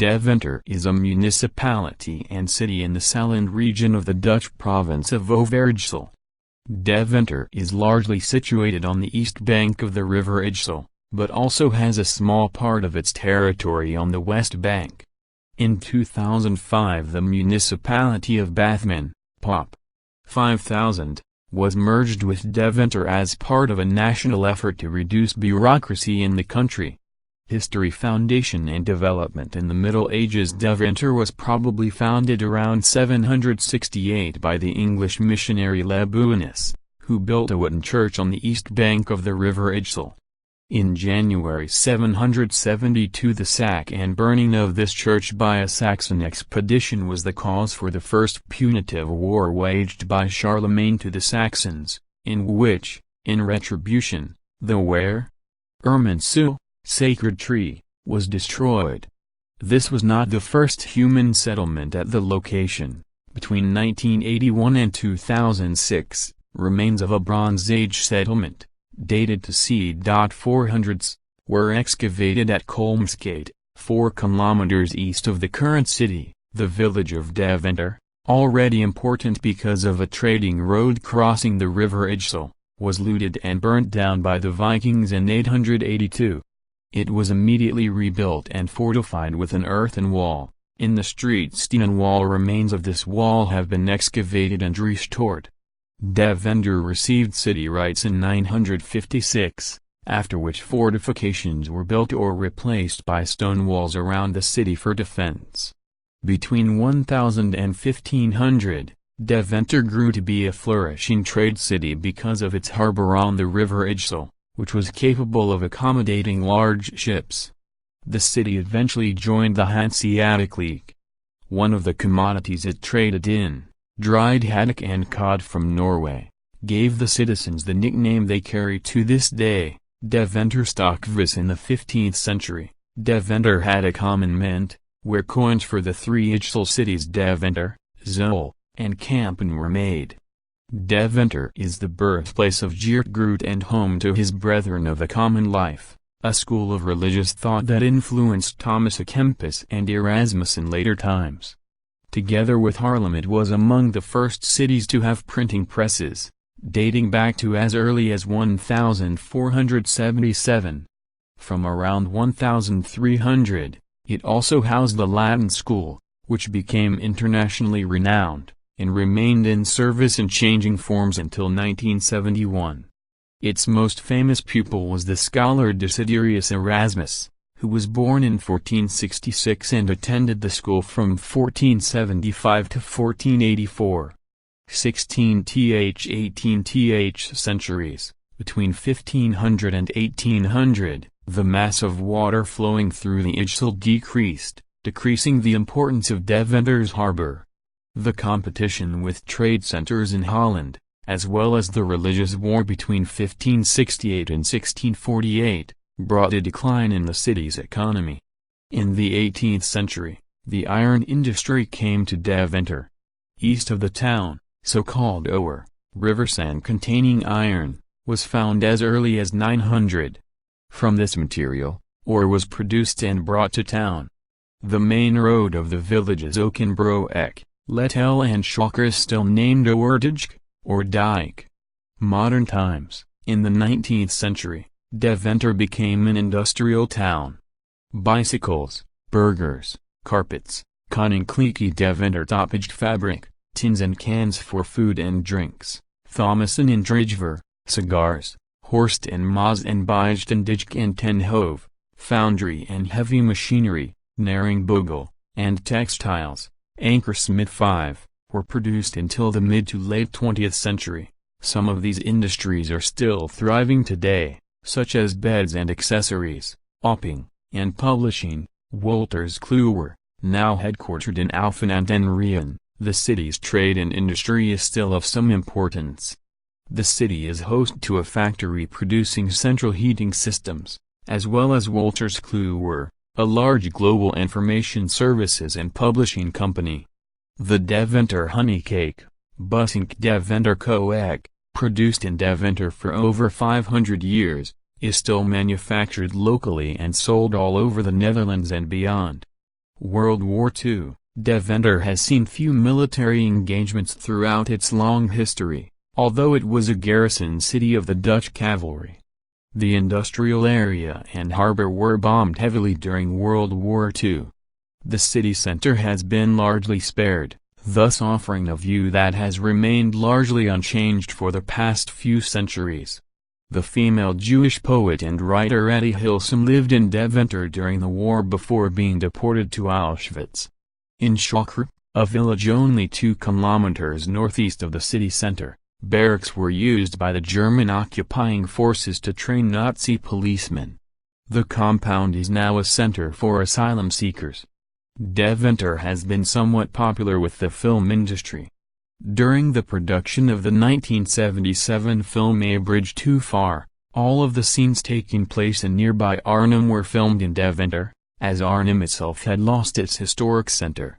Deventer is a municipality and city in the Salland region of the Dutch province of Overijssel. Deventer is largely situated on the east bank of the river Ijssel, but also has a small part of its territory on the west bank. In 2005 the municipality of Bathmen, Pop. 5000, was merged with Deventer as part of a national effort to reduce bureaucracy in the country. History, foundation and development. In the Middle Ages, Deventer was probably founded around 768 by the English missionary Lebuinus, who built a wooden church on the east bank of the river Ijssel. In January 772 the sack and burning of this church by a Saxon expedition was the cause for the first punitive war waged by Charlemagne to the Saxons, in which, in retribution, the were Irminsul, sacred tree, was destroyed. This was not the first human settlement at the location. Between 1981 and 2006, remains of a Bronze Age settlement, dated to c. 400s, were excavated at Kolmsgate, 4 kilometers east of the current city. The village of Deventer, already important because of a trading road crossing the river Ijssel, was looted and burnt down by the Vikings in 882. It was immediately rebuilt and fortified with an earthen wall. In the street stone wall, remains of this wall have been excavated and restored. Deventer received city rights in 956, after which fortifications were built or replaced by stone walls around the city for defense. Between 1000 and 1500, Deventer grew to be a flourishing trade city because of its harbor on the river Ijssel, which was capable of accommodating large ships. The city eventually joined the Hanseatic League. One of the commodities it traded in, dried haddock and cod from Norway, gave the citizens the nickname they carry to this day, Deventer stockvis. In the 15th century, Deventer had a common mint, where coins for the 3 Ijssel cities Deventer, Zul, and Kampen were made. Deventer is the birthplace of Geert Groot and home to his Brethren of the Common Life, a school of religious thought that influenced Thomas à Kempis and Erasmus in later times. Together with Haarlem, it was among the first cities to have printing presses, dating back to as early as 1477. From around 1300, it also housed the Latin school, which became internationally renowned, and remained in service in changing forms until 1971. Its most famous pupil was the scholar Desiderius Erasmus, who was born in 1466 and attended the school from 1475 to 1484. 16th–18th centuries, between 1500 and 1800, the mass of water flowing through the Ijssel decreased, decreasing the importance of Deventer's harbor. The competition with trade centers in Holland, as well as the religious war between 1568 and 1648, brought a decline in the city's economy. In the 18th century, the iron industry came to Deventer. East of the town, so-called ore, river sand containing iron, was found as early as 900. From this material, ore was produced and brought to town. The main road of the village is Okenbroek, Letel and Schokker is still named Oerdijk, or Dijk. Modern times. In the 19th century, Deventer became an industrial town. Bicycles, burgers, carpets, Koninklijke Deventer Toppaged fabric, tins and cans for food and drinks, Thomason and Drijver, cigars, Horst and Maas and Bijt and Dijk and Ten Hove, foundry and heavy machinery, Naringbogel, and textiles, Ankersmit 5, were produced until the mid to late 20th century. Some of these industries are still thriving today, such as beds and accessories, Opping, and publishing. Wolters Kluwer, now headquartered in Alphen aan den Rijn, the city's trade and industry is still of some importance. The city is host to a factory producing central heating systems, as well as Wolters Kluwer, a large global information services and publishing company. The Deventer honey cake, Bussink Deventer Koek, produced in Deventer for over 500 years, is still manufactured locally and sold all over the Netherlands and beyond. World War II, Deventer has seen few military engagements throughout its long history, although it was a garrison city of the Dutch cavalry. The industrial area and harbor were bombed heavily during World War II. The city center has been largely spared, thus offering a view that has remained largely unchanged for the past few centuries. The female Jewish poet and writer Etty Hillesum lived in Deventer during the war before being deported to Auschwitz. In Schokrup, a village only 2 kilometers northeast of the city center, barracks were used by the German occupying forces to train Nazi policemen. The compound is now a center for asylum seekers. Deventer has been somewhat popular with the film industry. During the production of the 1977 film A Bridge Too Far, all of the scenes taking place in nearby Arnhem were filmed in Deventer, as Arnhem itself had lost its historic center.